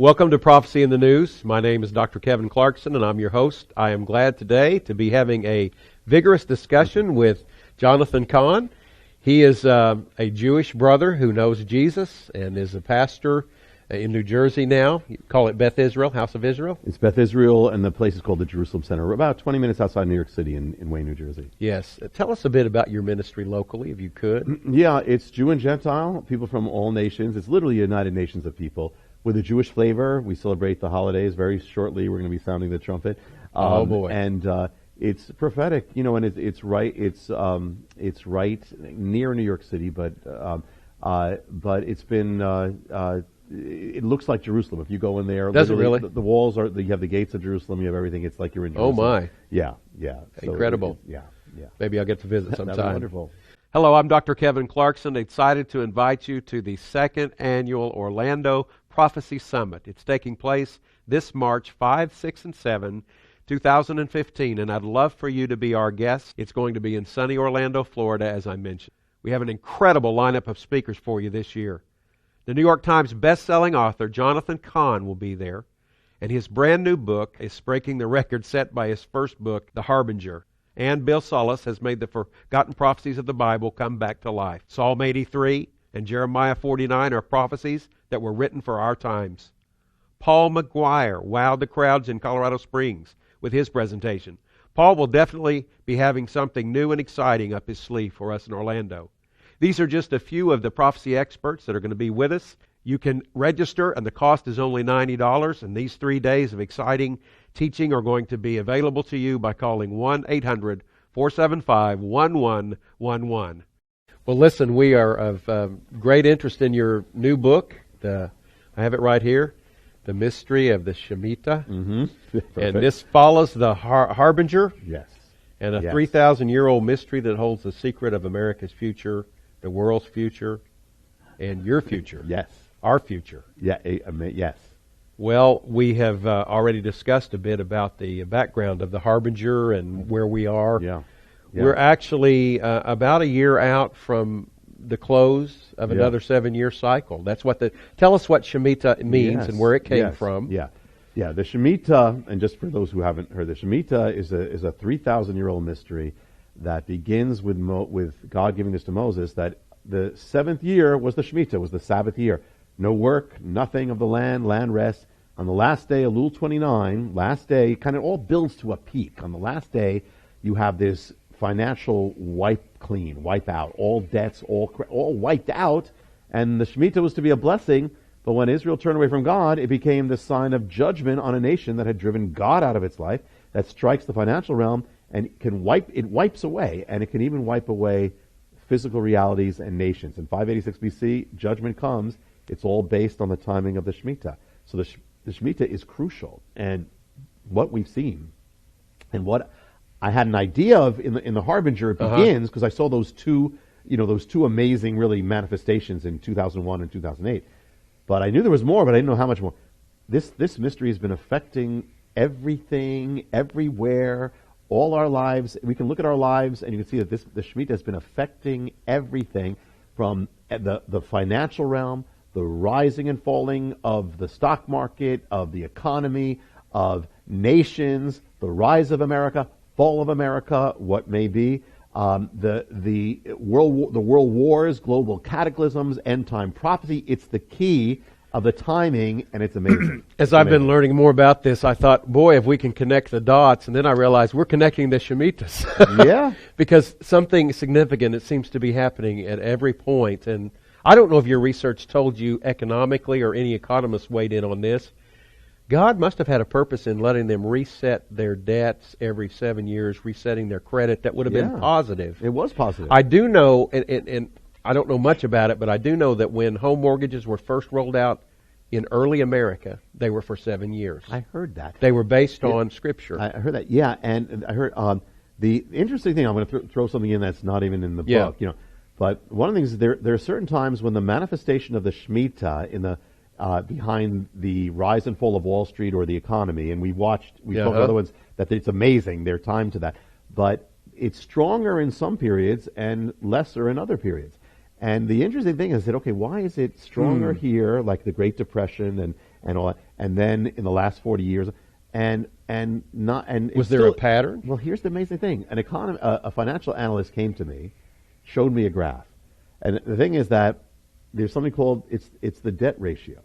Welcome to Prophecy in the News. My name is Dr. Kevin Clarkson, and I'm your host. I am glad today to be having a vigorous discussion with Jonathan Cahn. He is a Jewish brother who knows Jesus and is a pastor in New Jersey now. You call it Beth Israel, House of Israel? It's Beth Israel, and the place is called the Jerusalem Center. We're about 20 minutes outside New York City in Wayne, New Jersey. Yes. Tell us a bit about your ministry locally, if you could. Yeah, it's Jew and Gentile, people from all nations. It's literally United Nations of people. With a Jewish flavor, we celebrate the holidays. Very shortly, we're going to be sounding the trumpet. Oh boy! And it's prophetic, and it's right. It's right near New York City, but it's been. It looks like Jerusalem. If you go in there, does it really? The walls are. You have the gates of Jerusalem. You have everything. It's like you're in Jerusalem. Oh my! Yeah. Incredible. Yeah. Maybe I'll get to visit sometime. That'd be wonderful. Hello, I'm Dr. Kevin Clarkson. Excited to invite you to the second annual Orlando Prophecy Summit. It's taking place this March 5, 6, and 7, 2015, and I'd love for you to be our guest. It's going to be in sunny Orlando, Florida, as I mentioned. We have an incredible lineup of speakers for you this year. The New York Times best-selling author Jonathan Cahn will be there, and his brand new book is breaking the record set by his first book, The Harbinger. And Bill Solis has made the forgotten prophecies of the Bible come back to life. Psalm 83 and Jeremiah 49 are prophecies that were written for our times. Paul McGuire wowed the crowds in Colorado Springs with his presentation. Paul will definitely be having something new and exciting up his sleeve for us in Orlando. These are just a few of the prophecy experts that are going to be with us. You can register, and the cost is only $90, and these 3 days of exciting teaching are going to be available to you by calling 1-800-475-1111. Well, listen, we are of great interest in your new book. I have it right here, The Mystery of the Shemitah. Mm-hmm. And this follows the Harbinger. Yes. And a 3,000-year-old mystery that holds the secret of America's future, the world's future, and your future. Yes. Our future. Yeah. Yes. Well, we have already discussed a bit about the background of the Harbinger and where we are. Yeah. We're actually about a year out from the close of another 7-year cycle. That's what tell us what Shemitah means and where it came from. Yeah. The Shemitah, and just for those who haven't heard, the Shemitah is a 3,000-year-old mystery that begins with God giving this to Moses. That the 7th year was the Shemitah, was the Sabbath year. No work, nothing of the land rest. On the last day, Elul 29, last day, kind of all builds to a peak. On the last day, you have this financial wipe out, all debts, all wiped out, and the Shemitah was to be a blessing, but when Israel turned away from God, it became the sign of judgment on a nation that had driven God out of its life, that strikes the financial realm, and it wipes away, and it can even wipe away physical realities and nations. In 586 BC, judgment comes. It's all based on the timing of the Shemitah. So the Shemitah is crucial, and what we've seen, and what I had an idea of in the Harbinger, it begins because I saw those two amazing really manifestations in 2001 and 2008. But I knew there was more, but I didn't know how much more. This mystery has been affecting everything, everywhere, all our lives. We can look at our lives and you can see that the Shemitah has been affecting everything from the financial realm, the rising and falling of the stock market, of the economy, of nations, the rise of America, fall of America, what may be, the world wars, global cataclysms, end time prophecy. It's the key of the timing, and it's amazing. As I've been learning more about this, I thought, boy, if we can connect the dots, and then I realized we're connecting the Shemitahs. Yeah. Because something significant, it seems to be happening at every point. And I don't know if your research told you economically or any economist weighed in on this. God must have had a purpose in letting them reset their debts every 7 years, resetting their credit. That would have been positive. It was positive. I do know, and I don't know much about it, but I do know that when home mortgages were first rolled out in early America, they were for 7 years. I heard that. They were based on Scripture. I heard that, yeah, and I heard the interesting thing, I'm going to throw something in that's not even in the book, but one of the things is there are certain times when the manifestation of the Shemitah in the behind the rise and fall of Wall Street or the economy, and we talked about other ones, that it's amazing, their time to that. But it's stronger in some periods and lesser in other periods. And the interesting thing is that, okay, why is it stronger here, like the Great Depression and all that. And then in the last 40 years, and not and Was there a pattern? Well, here's the amazing thing: a financial analyst came to me, showed me a graph, and the thing is that there's something called it's the debt ratio,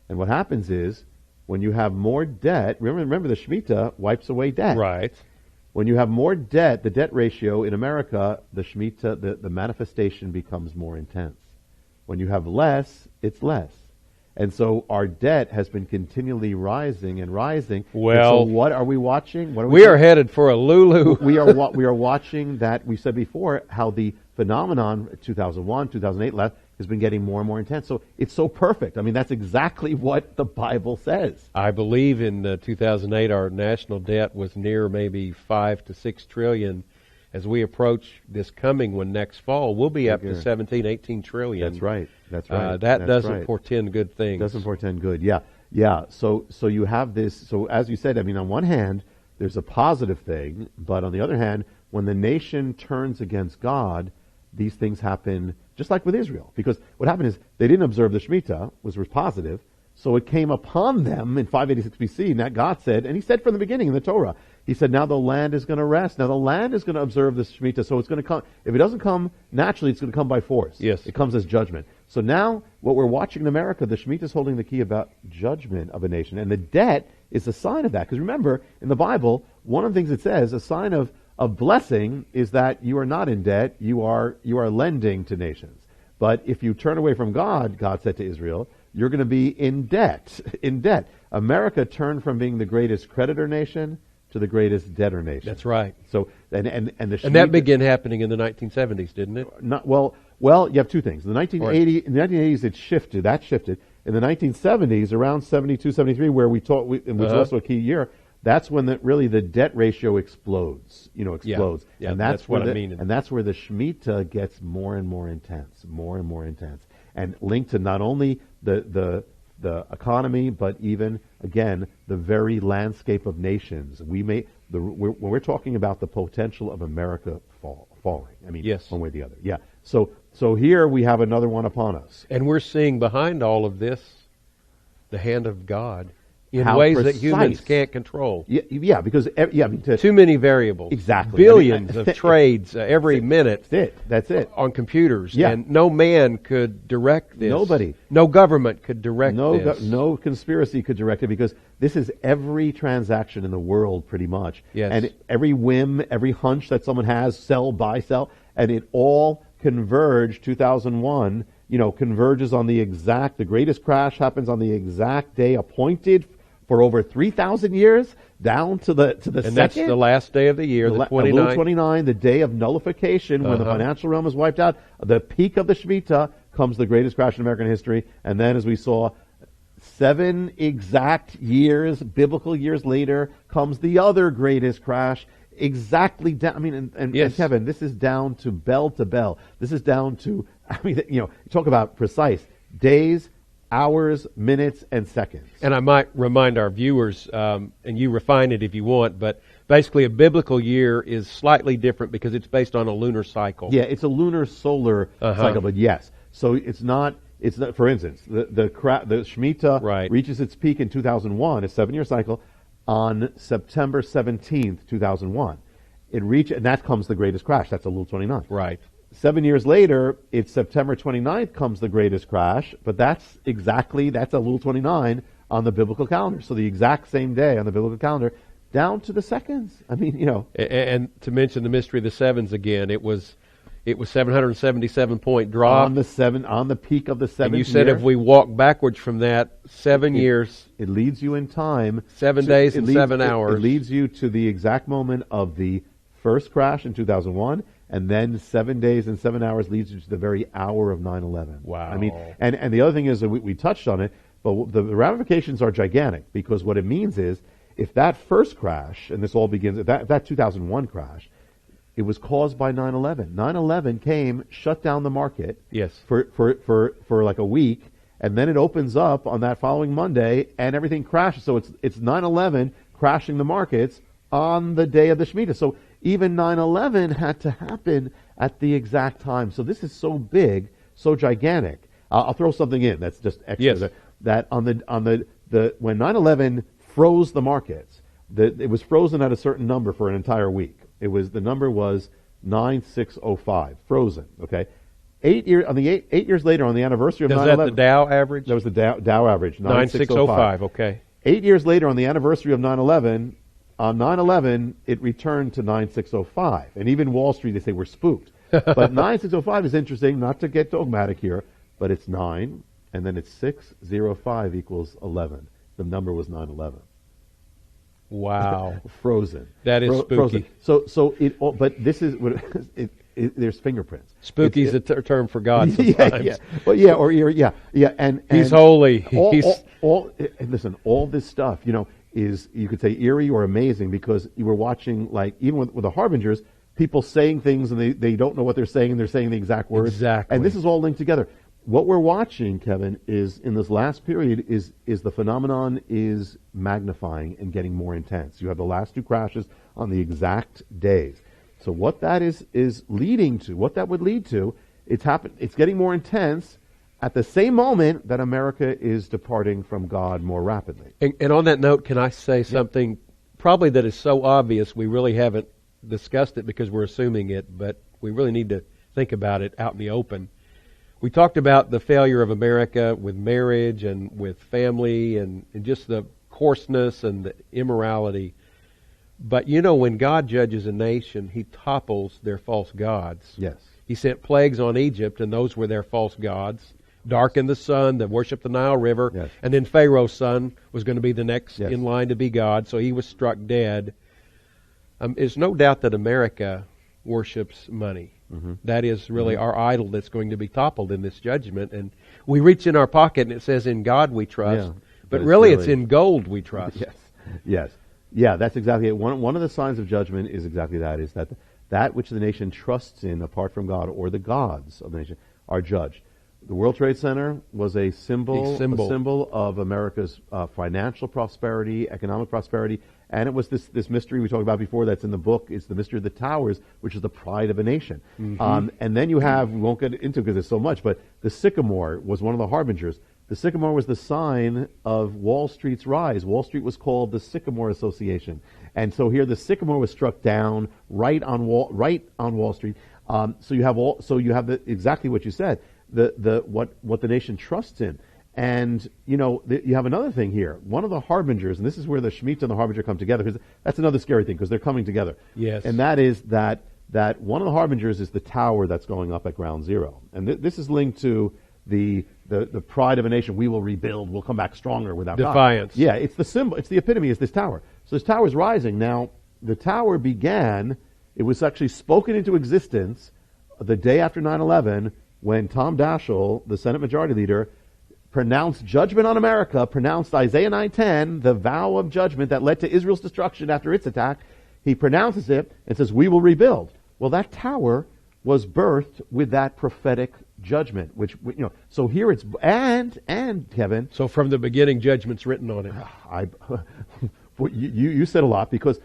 and what happens is when you have more debt. Remember the Shemitah wipes away debt. Right. When you have more debt, the debt ratio in America, the Shemitah, the manifestation becomes more intense. When you have less, it's less. And so our debt has been continually rising and rising. Well, and so what are we watching? What are we are headed for a Lulu. we are watching that. We said before how the phenomenon 2001, 2008 has been getting more and more intense. So it's so perfect. I mean, that's exactly what the Bible says. I believe in 2008 our national debt was near maybe 5 to 6 trillion. As we approach this coming one next fall, we'll be up to 17, 18 trillion. That's right. That's right. That doesn't portend good things. Doesn't portend good. Yeah. Yeah. So you have this. So as you said, I mean, on one hand, there's a positive thing, but on the other hand, when the nation turns against God, these things happen just like with Israel. Because what happened is they didn't observe the Shemitah, which was positive, so it came upon them in 586 BC, and that God said, and he said from the beginning in the Torah, he said, now the land is going to rest. Now the land is going to observe the Shemitah, so it's going to come. If it doesn't come naturally, it's going to come by force. Yes. It comes as judgment. So now what we're watching in America, the Shemitah is holding the key about judgment of a nation. And the debt is a sign of that. Because remember, in the Bible, one of the things it says, a sign of blessing is that you are not in debt, you are lending to nations. But if you turn away from God, God said to Israel, you're going to be in debt. In debt. America turned from being the greatest creditor nation to the greatest debtor nation. That's right. So and the Shemitah, and that began happening in the 1970s, didn't it? Well, you have two things. In the 1980s, it shifted. That shifted. In the 1970s, around 72, 73, where we taught, which was also a key year, that's when the debt ratio explodes. Explodes. Yeah, and that's what I mean. And that's where the Shemitah gets more and more intense, and linked to not only the economy, but even again the very landscape of nations. When we're talking about the potential of America falling. I mean, yes. One way or the other. Yeah. So here we have another one upon us, and we're seeing behind all of this the hand of God in How ways precise. that humans can't control. Yeah, because too many variables. Exactly. Billions of trades every minute. That's it. On computers. Yeah. And no man could direct this. Nobody. No government could direct this. No conspiracy could direct it, because this is every transaction in the world pretty much. Yes. And every whim, every hunch that someone has, sell, buy, sell, and it all converged 2001, converges on the greatest crash happens on the exact day appointed for over 3,000 years, down to the second. And that's the last day of the year, the 29th. 29, the day of nullification, when the financial realm is wiped out. The peak of the Shemitah comes the greatest crash in American history. And then, as we saw, 7 exact years, biblical years later, comes the other greatest crash. Exactly down. I mean, and Kevin, this is down to bell to bell. This is down to, talk about precise days, hours, minutes, and seconds. And I might remind our viewers, and you refine it if you want, but basically a biblical year is slightly different because it's based on a lunar cycle. Yeah, it's a lunar solar cycle, but yes. So it's not, for instance, the Shemitah reaches its peak in 2001, a 7-year cycle, on September 17th, 2001. And that comes the greatest crash. That's a Lul 29. Right. 7 years later, it's September 29th comes the greatest crash, but that's a Lul 29 on the biblical calendar. So the exact same day on the biblical calendar, down to the seconds. I mean, And to mention the mystery of the sevens again, it was 777-point drop on the peak of the 7th year. And you said if we walk backwards from that 7 years, it leads you in time 7 days and 7 hours. It leads you to the exact moment of the first crash in 2001. And then 7 days and 7 hours leads you to the very hour of 9/11. Wow. I mean, and the other thing is that we touched on it, but the ramifications are gigantic, because what it means is if that first crash, and this all begins, that 2001 crash, it was caused by 9/11. 9/11 came, shut down the market for like a week, and then it opens up on that following Monday, and everything crashes. So it's 9/11 crashing the markets on the day of the Shemitah. So even 9/11 had to happen at the exact time. So this is so big, so gigantic. I'll throw something in that's just extra. Yes. That on the when 9/11 froze the markets, it was frozen at a certain number for an entire week. The number was 9605, frozen. Okay, 8 years later, on the anniversary of 9/11, is that the Dow average? That was the Dow average, 9605. Okay. 8 years later, on the anniversary of 9/11, on 9/11, it returned to 9605, and even Wall Street, they say, we're spooked. But 9605 is interesting, not to get dogmatic here, but it's 9, and then it's 605 equals 11. The number was 9/11. Wow. Frozen. That is spooky. Frozen. But this is what there's fingerprints. Spooky is a term for God sometimes. And He's holy. Listen, all this stuff, is, you could say, eerie or amazing, because you were watching, like, even with the harbingers, people saying things and they don't know what they're saying, and they're saying the exact words. Exactly. And this is all linked together. What we're watching, Kevin, is in this last period is the phenomenon is magnifying and getting more intense. You have the last two crashes on the exact days. So what that is leading to, what that would lead to, it's getting more intense at the same moment that America is departing from God more rapidly. And on that note, can I say something probably that is so obvious we really haven't discussed it because we're assuming it, but we really need to think about it out in the open. We talked about the failure of America with marriage and with family and just the coarseness and the immorality. But when God judges a nation, He topples their false gods. Yes. He sent plagues on Egypt, and those were their false gods. Darkened the sun, that worshiped the Nile River, yes. And then Pharaoh's son was going to be the next in line to be God, so he was struck dead. There's no doubt that America worships money. Mm-hmm. That is really our idol that's going to be toppled in this judgment. And we reach in our pocket and it says, in God we trust. But really it's in gold we trust. Yes. Yeah, that's exactly it. One of the signs of judgment is exactly that, is that which the nation trusts in apart from God, or the gods of the nation, are judged. The World Trade Center was a symbol of America's financial prosperity, economic prosperity, and it was this mystery we talked about before that's in the book. It's the mystery of the towers, which is the pride of a nation. Mm-hmm. And then you have, we won't get into it because there's so much, but the sycamore was one of the harbingers. The sycamore was the sign of Wall Street's rise. Wall Street was called the Sycamore Association. And so here the sycamore was struck down right on Wall Street. So you have exactly what you said. What the nation trusts in. And, you have another thing here. One of the harbingers, and this is where the Shemitah and the harbinger come together, because that's another scary thing, because they're coming together. Yes. And that is that one of the harbingers is the tower that's going up at ground zero. And this is linked to the pride of a nation. We will rebuild. We'll come back stronger without defiance. God. Yeah, it's the symbol. It's the epitome. Is this tower. So this tower is rising. Now, the tower began, it was actually spoken into existence the day after 9/11, when Tom Daschle, the Senate Majority Leader, pronounced judgment on America, pronounced Isaiah 9:10, the vow of judgment that led to Israel's destruction after its attack. He pronounces it and says, we will rebuild. Well, that tower was birthed with that prophetic judgment, which, so here it's, and Kevin. So from the beginning, judgment's written on it. You said a lot, because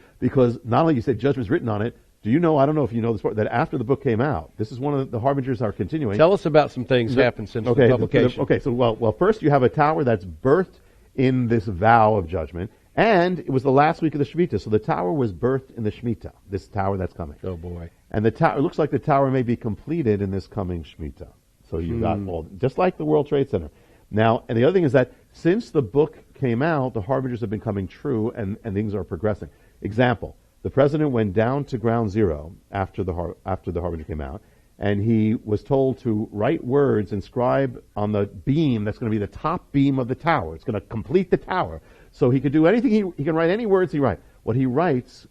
not only you said judgment's written on it, do you know, I don't know if you know this part, that after the book came out, this is one of the harbingers are continuing. Tell us about some things happened since the publication. So first you have a tower that's birthed in this vow of judgment, and it was the last week of the Shemitah, so the tower was birthed in the Shemitah, this tower that's coming. Oh boy. And it looks like the tower may be completed in this coming Shemitah. So you've got just like the World Trade Center. Now, and the other thing is that since the book came out, the harbingers have been coming true, and things are progressing. Example. The president went down to ground zero after the harbinger came out, and he was told to write words, inscribe on the beam that's going to be the top beam of the tower. It's going to complete the tower. So he could do anything. He can write any words he writes. What he writes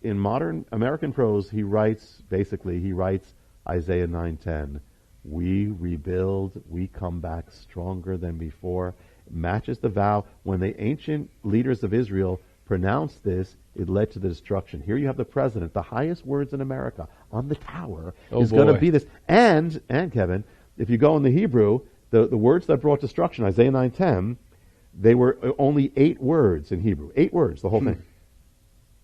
in modern American prose. He writes Isaiah 9:10. We rebuild. We come back stronger than before. It matches the vow when the ancient leaders of Israel pronounced this. It led to the destruction. Here you have the president, the highest words in America on the tower is going to be this. And Kevin, if you go in the Hebrew, the words that brought destruction, Isaiah 9:10, they were only 8 words in Hebrew. 8 words, the whole thing.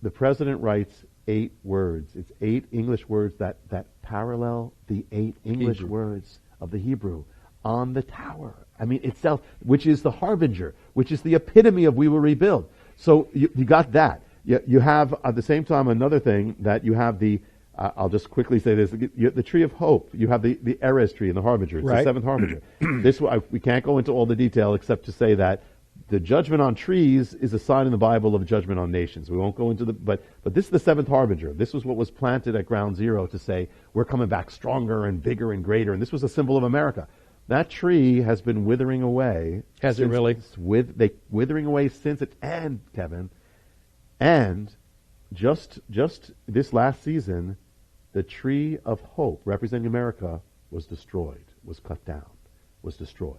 The president writes 8 words. It's 8 English words that parallel the 8 English words of the Hebrew on the tower. I mean, itself, which is the harbinger, which is the epitome of we will rebuild. So you got that. You have, at the same time, another thing that you have I'll just quickly say this, the tree of hope. You have the Erez tree and the harbinger. It's the seventh harbinger. We can't go into all the detail except to say that the judgment on trees is a sign in the Bible of judgment on nations. We won't go into but this is the seventh harbinger. This was what was planted at ground zero to say we're coming back stronger and bigger and greater. And this was a symbol of America. That tree has been withering away. Has it really? Withering away since it, and Kevin, and just this last season, the tree of hope representing America was destroyed, was cut down, was destroyed,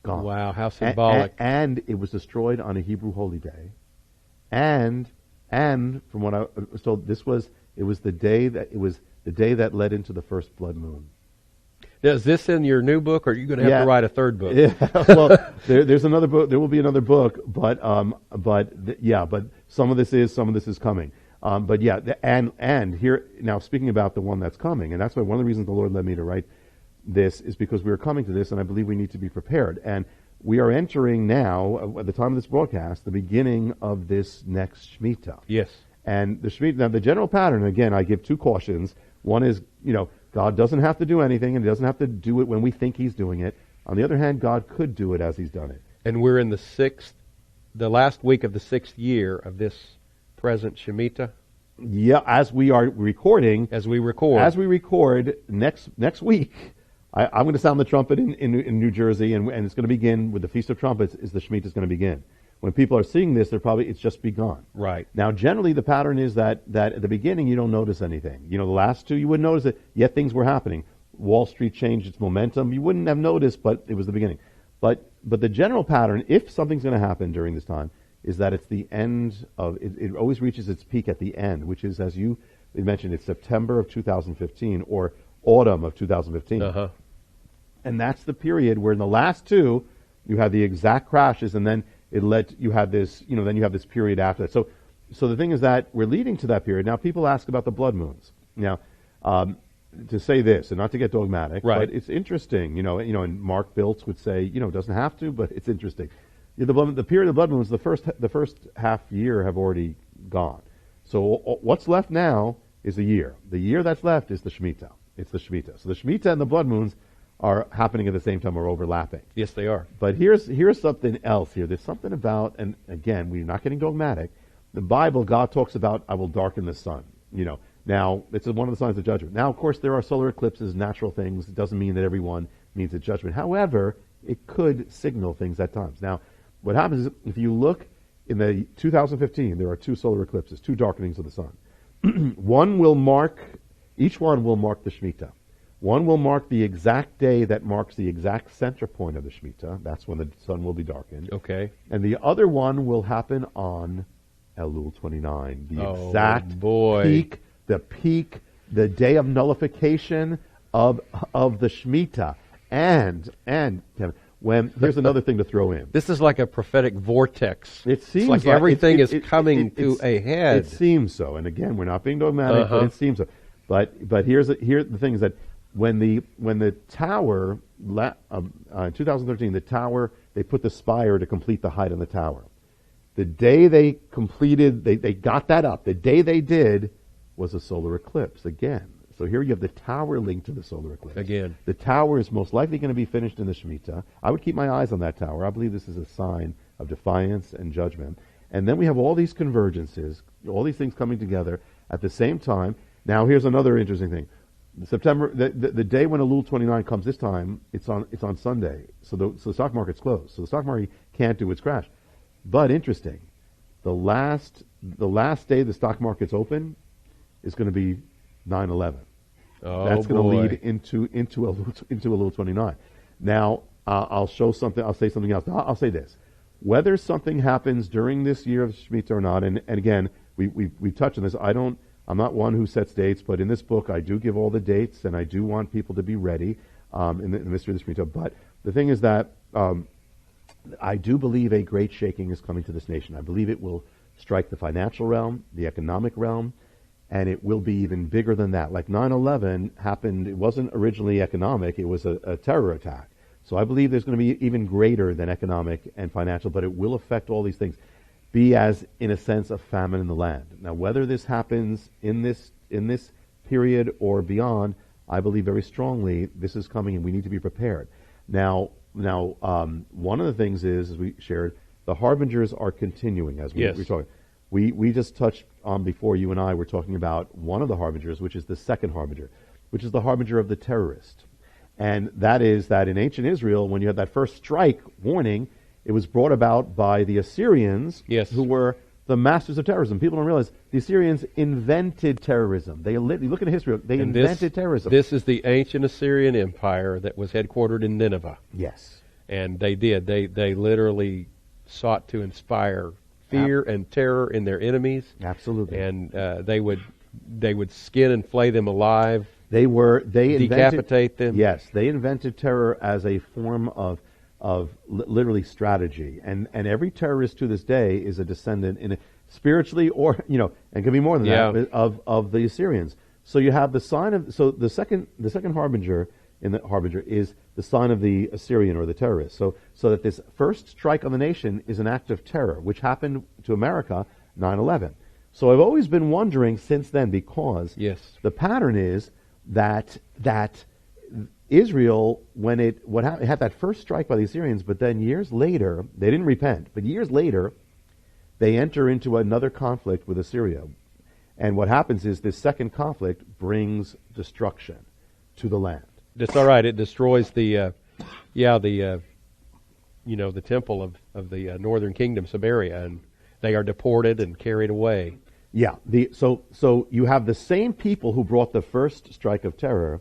gone. Wow, how symbolic! And it was destroyed on a Hebrew holy day, and from what I was told, it was the day that led into the first blood moon. Is this in your new book, or are you going to have to write a third book? Yeah, well, there's another book. There will be another book, but some of this is coming. And here now, speaking about the one that's coming, and that's why one of the reasons the Lord led me to write this is because we are coming to this, and I believe we need to be prepared. And we are entering now, at the time of this broadcast, the beginning of this next Shemitah. Yes. And the Shemitah, now the general pattern, again, I give two cautions. One is, God doesn't have to do anything, and He doesn't have to do it when we think He's doing it. On the other hand, God could do it as He's done it. And we're in the last week of the 6th year of this present Shemitah. Yeah, as we are recording. As we record next week, I'm going to sound the trumpet in New Jersey, and it's going to begin with the Feast of Trumpets. The Shemitah is going to begin. When people are seeing this, it's just begun. Right. Now, generally, the pattern is that at the beginning, you don't notice anything. The last two, you wouldn't notice it, yet things were happening. Wall Street changed its momentum. You wouldn't have noticed, but it was the beginning. But the general pattern, if something's going to happen during this time, is that it's the end of, it always reaches its peak at the end, which is, as you mentioned, it's September of 2015 or autumn of 2015. Uh-huh. And that's the period where in the last two, you have the exact crashes, and then you have this period after that. So the thing is that we're leading to that period. Now, people ask about the blood moons. Now, to say this, and not to get dogmatic, right, but it's interesting, and Mark Biltz would say, it doesn't have to, but it's interesting. The period of blood moons, the first half year have already gone. So what's left now is a year. The year that's left is the Shemitah. It's the Shemitah. So the Shemitah and the blood moons are happening at the same time or overlapping. Yes, they are. But here's something else here. There's something about, and again, we're not getting dogmatic. The Bible, God talks about, I will darken the sun. Now, it's one of the signs of judgment. Now, of course, there are solar eclipses, natural things. It doesn't mean that everyone means a judgment. However, it could signal things at times. Now, what happens is, if you look in the 2015, there are two solar eclipses, two darkenings of the sun. Each one will mark the Shemitah. One will mark the exact day that marks the exact center point of the Shemitah. That's when the sun will be darkened. Okay. And the other one will happen on Elul 29, the exact peak, the day of nullification of the Shemitah. And Kevin, here's another thing to throw in. This is like a prophetic vortex. It seems like everything is coming to a head. It seems so. And again, we're not being dogmatic, but it seems so. But here the thing is that when the tower in 2013, the tower, they put the spire to complete the height on the tower. The day they completed, they got that up. The day they did was a solar eclipse again. So here you have the tower linked to the solar eclipse. Again. The tower is most likely going to be finished in the Shemitah. I would keep my eyes on that tower. I believe this is a sign of defiance and judgment. And then we have all these convergences, all these things coming together at the same time. Now here's another interesting thing. September, the day when Elul 29 comes this time, it's on Sunday. So the stock market's closed. So the stock market can't do its crash. But interesting, the last day the stock market's open is going to be 9/11. That's going to lead into Elul 29. Now I'll say something else. I'll say this: whether something happens during this year of Shemitah or not, and again we touched on this. I'm not one who sets dates, but in this book I do give all the dates, and I do want people to be ready in the mystery of the Shemitah. But the thing is that I do believe a great shaking is coming to this nation. I believe it will strike the financial realm, the economic realm, and it will be even bigger than that. Like 9/11 happened, it wasn't originally economic, it was a terror attack. So I believe there's going to be even greater than economic and financial, but it will affect all these things. Be as, in a sense, a famine in the land. Now, whether this happens in this period or beyond, I believe very strongly this is coming, and we need to be prepared. Now, one of the things is, as we shared, the harbingers are continuing. As we talked, we just touched on before. You and I were talking about one of the harbingers, which is the second harbinger, which is the harbinger of the terrorist, and that is that in ancient Israel, when you had that first strike warning, it was brought about by the Assyrians, who were the masters of terrorism. People don't realize the Assyrians invented terrorism. You look at history, they invented terrorism. This is the ancient Assyrian Empire that was headquartered in Nineveh. Yes. And they did. They literally sought to inspire fear and terror in their enemies. Absolutely. And they would skin and flay them alive. They decapitate them. Yes, they invented terror as a form of literally strategy, and every terrorist to this day is a descendant spiritually, or and can be more than that, of the Assyrians. So you have the sign of the second harbinger is the sign of the Assyrian or the terrorist. So that this first strike on the nation is an act of terror, which happened to America 9/11. So I've always been wondering since then, because the pattern is that Israel, when it had that first strike by the Assyrians, but then years later, they didn't repent, but years later, they enter into another conflict with Assyria. And what happens is this second conflict brings destruction to the land. That's all right. It destroys the temple of the northern kingdom, Samaria, and they are deported and carried away. Yeah. So you have the same people who brought the first strike of terror.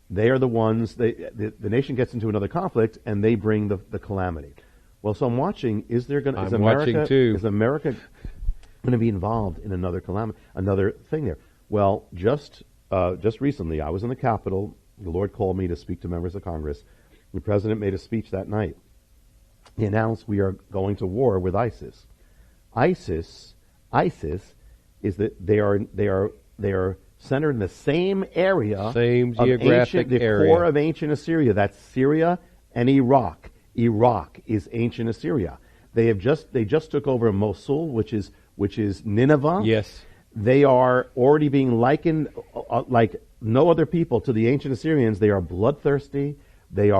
They are the ones, the nation gets into another conflict, and they bring the calamity. Well, so I'm watching, is America going to be involved in another calamity, another thing there? Well, just recently, I was in the Capitol. The Lord called me to speak to members of Congress. The President made a speech that night. He announced we are going to war with ISIS. ISIS is that they are centered in the same area, same geographic area, the core of ancient Assyria. That's Syria and Iraq. Iraq is ancient Assyria. They just took over Mosul, which is Nineveh. Yes, they are already being likened like no other people to the ancient Assyrians. They are bloodthirsty. They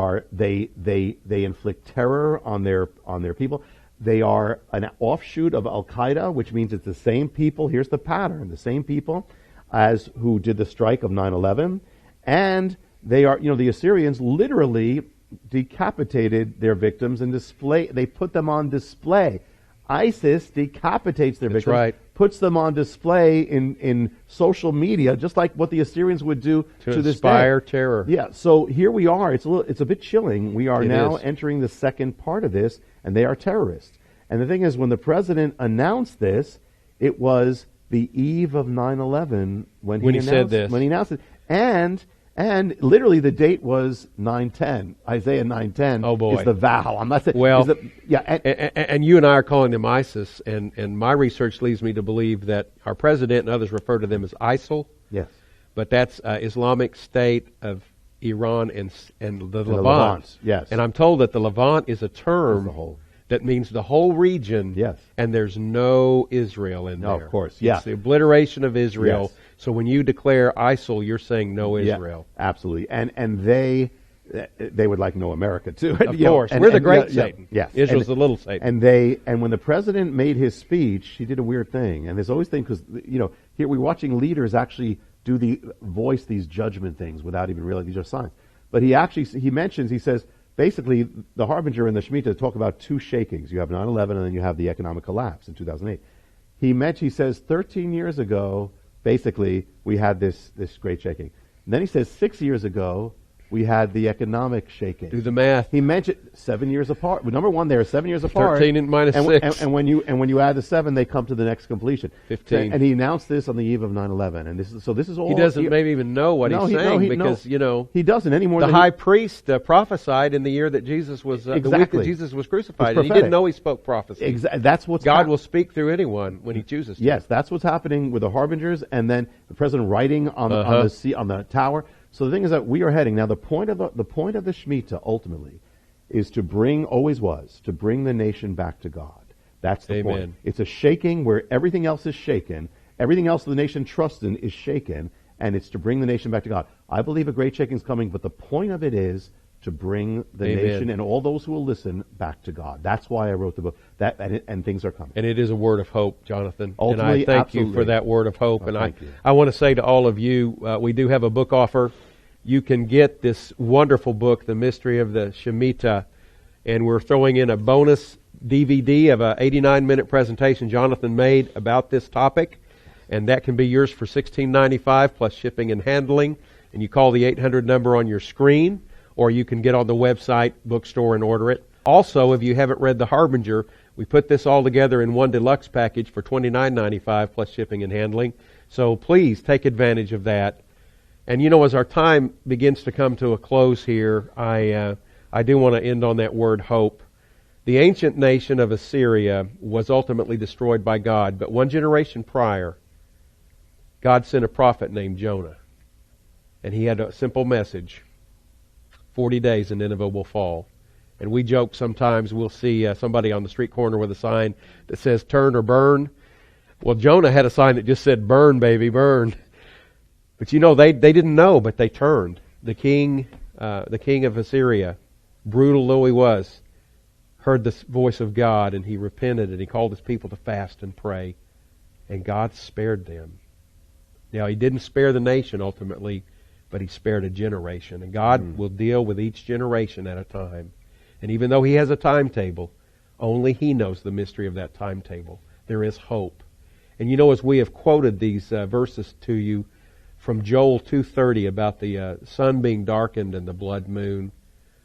inflict terror on their people. They are an offshoot of Al Qaeda, which means it's the same people. Here's the pattern: the same people as who did the strike of 9/11, and they are, the Assyrians literally decapitated their victims and they put them on display. ISIS decapitates their victims, puts them on display in social media, just like what the Assyrians would do to this day. Inspire terror. Yeah, so here we are. It's a bit chilling. We are now entering the second part of this, and they are terrorists. And the thing is, when the president announced this, it was the eve of 9/11 when he said this. When he announced it, and literally the date was 9/10. Isaiah 9:10 is the vow. I'm not saying. Well, and you and I are calling them ISIS, and my research leads me to believe that our president and others refer to them as ISIL. Yes, but that's Islamic State of Iran and the Levant. Yes, and I'm told that the Levant is a term that means the whole region. Yes, and there's no Israel in there. No, of course. It's the obliteration of Israel. Yes. So when you declare ISIL, you're saying no Israel. Yeah, absolutely. And they would like no America too. Of course. We're the great Satan. Yes. Israel's the little Satan. And when the president made his speech, he did a weird thing. And there's always things, because here we're watching leaders actually voice these judgment things without even realizing these are signs. But he says, basically, the Harbinger and the Shemitah talk about two shakings. You have 9/11, and then you have the economic collapse in 2008. He says 13 years ago, basically, we had this great shaking. And then he says 6 years ago, we had the economic shaking. Do the math. He mentioned 7 years apart. Well, number one, they're 7 years apart. 13 and minus 6. And when you add the 7, they come to the next completion. 15. And he announced this on the eve of 9/11. And this is all. He doesn't maybe even know what he's saying because he doesn't anymore. The high priest prophesied in the year that Jesus was the week that Jesus was crucified. And he didn't know he spoke prophecy. Exactly. That's what's God will speak through anyone when He chooses to. Yes, that's what's happening with the harbingers, and then the president writing on the tower. So the thing is that we are heading now. The point of the Shemitah ultimately is to bring, always was, to bring the nation back to God. That's the Amen. point. It's a shaking where everything else is shaken. Everything else the nation trusts in is shaken, and it's to bring the nation back to God. I believe a great shaking is coming, but the point of it is to bring the Amen. nation and all those who will listen back to God. That's why I wrote the book. And things are coming. And it is a word of hope, Jonathan. Ultimately, and I thank absolutely. you for that word of hope. Oh, and thank you. I want to say to all of you, we do have a book offer. You can get this wonderful book, The Mystery of the Shemitah, and we're throwing in a bonus DVD of an 89-minute presentation Jonathan made about this topic, and that can be yours for $16.95 plus shipping and handling. And you call the 800 number on your screen, or you can get on the website, bookstore, and order it. Also, if you haven't read The Harbinger, we put this all together in one deluxe package for $29.95 plus shipping and handling. So please take advantage of that. And you know, as our time begins to come to a close here, I do want to end on that word hope. The ancient nation of Assyria was ultimately destroyed by God, but one generation prior, God sent a prophet named Jonah. And he had a simple message: 40 days and Nineveh will fall. And we joke sometimes, we'll see somebody on the street corner with a sign that says turn or burn. Well, Jonah had a sign that just said burn, baby, burn. But you know, they didn't know, but they turned. The king of Assyria, brutal though he was, heard the voice of God, and he repented, and he called his people to fast and pray. And God spared them. Now, he didn't spare the nation ultimately, but he spared a generation. And God will deal with each generation at a time. And even though he has a timetable, only he knows the mystery of that timetable. There is hope. And you know, as we have quoted these verses to you from Joel 2:30 about the sun being darkened and the blood moon,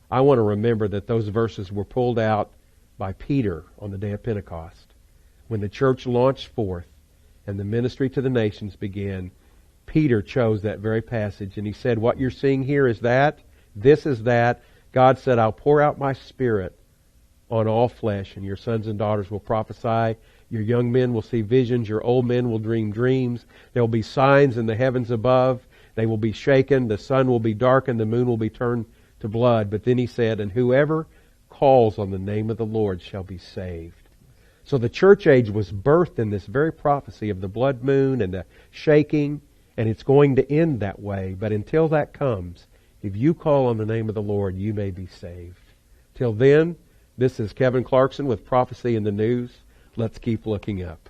I want to remember that those verses were pulled out by Peter on the day of Pentecost. When the church launched forth and the ministry to the nations began, Peter chose that very passage, and he said, what you're seeing here is that, this is that. God said, I'll pour out my Spirit on all flesh, and your sons and daughters will prophesy, your young men will see visions, your old men will dream dreams, there will be signs in the heavens above, they will be shaken, the sun will be darkened, the moon will be turned to blood. But then he said, and whoever calls on the name of the Lord shall be saved. So the church age was birthed in this very prophecy of the blood moon and the shaking, and it's going to end that way. But until that comes, if you call on the name of the Lord, you may be saved. Till then, this is Kevin Clarkson with Prophecy in the News. Let's keep looking up.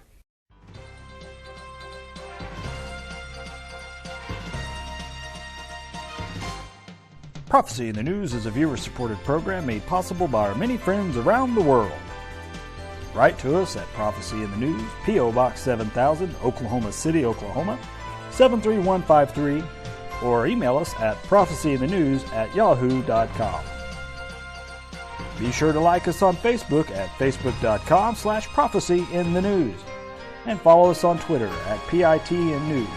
Prophecy in the News is a viewer-supported program made possible by our many friends around the world. Write to us at Prophecy in the News, P.O. Box 7000, Oklahoma City, Oklahoma, 73153, or email us at prophecyinthenews@yahoo.com. Be sure to like us on Facebook at facebook.com/prophecyinthenews, and follow us on Twitter at PITN News.